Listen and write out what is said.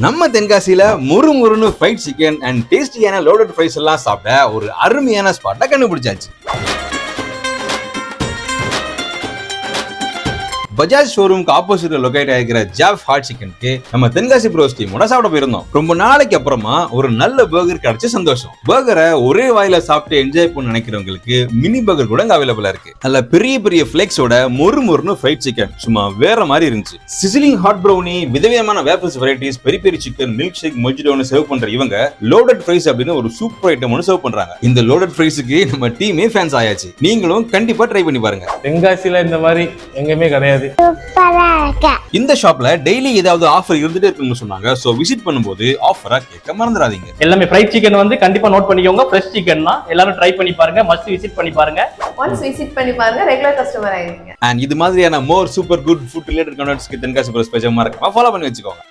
நம்ம தென்காசியில முறுமுறுன்னு fried chicken and டேஸ்டியான loaded fries எல்லாம் சாப்பிட ஒரு அருமையான ஸ்பாட்டை கண்டுபிடிச்சாச்சு. பஜாஜ் ஷோரூமுக்கு ஆப்போசிட்ல லொகேட் ஆகிற ஜாப் ஹாட் சிக்கனுக்கு நம்ம தென்காசி ப்ரோஸ் டீமோட சாப்பிட போயிருந்தோம். ரொம்ப நாளைக்கு அப்புறமா ஒரு நல்ல பர்கர் கிடைச்ச சந்தோஷம். பர்கரை ஒரே வாயில சாப்பிட்டு என்ஜாய் பண்ண நினைக்கிறவங்களுக்கு மினி பர்கர் கூட அங்க அவைலபிளா இருக்கு. நல்ல பெரிய பெரிய ஃபிளேக்ஸோட மொறுமொறுன்னு ஃப்ரைட் சிக்கன் சும்மா வேற மாதிரி இருந்துச்சு. சிசிலிங் ஹாட் ப்ரௌனி, விதவிதமான waffles varieties, peri peri chicken, milk shake, மொஜிட்டோன்னு சர்வ் பண்ற இவங்க லோடட் ஃப்ரைஸ் அப்படின்னு ஒரு சூப்பர் ஐட்டம் ஒன்று சர்வ் பண்றாங்க. இந்த லோடட் ஃப்ரைஸ்க்கு நம்ம டீமே ஃபேன்ஸ் ஆயாச்சு. நீங்களும் கண்டிப்பா ட்ரை பண்ணி பாருங்க. தென்காசியில இந்த மாதிரி எங்கேயுமே கிடையாது. இந்த ஷாப்ல டெய்லி ஏதாவது ஆஃபர் இருந்துட்டே இருக்குன்னு சொன்னாங்க. சோ விசிட் பண்ணும்போது ஆஃபரா கேட்க மறந்துடாதீங்க. எல்லாமே ஃப்ரைட் சிக்கன் வந்து கண்டிப்பா நோட் பண்ணிக்கோங்க. ஃப்ரெஷ் சிக்கன்னா எல்லாரும் ட்ரை பண்ணி பாருங்க. மஸ்ட் விசிட் பண்ணி பாருங்க. ஒன்ஸ் விசிட் பண்ணி பாருங்க, ரெகுலர் கஸ்டமர் ஆயிருவீங்க. அண்ட் இது மாதிரியான more super good food related கண்டென்ட்ஸ்க்கு தென்காசி ப்ரோஸ் பேஜை மறக்காம ஃபாலோ பண்ணி வச்சுக்கோங்க.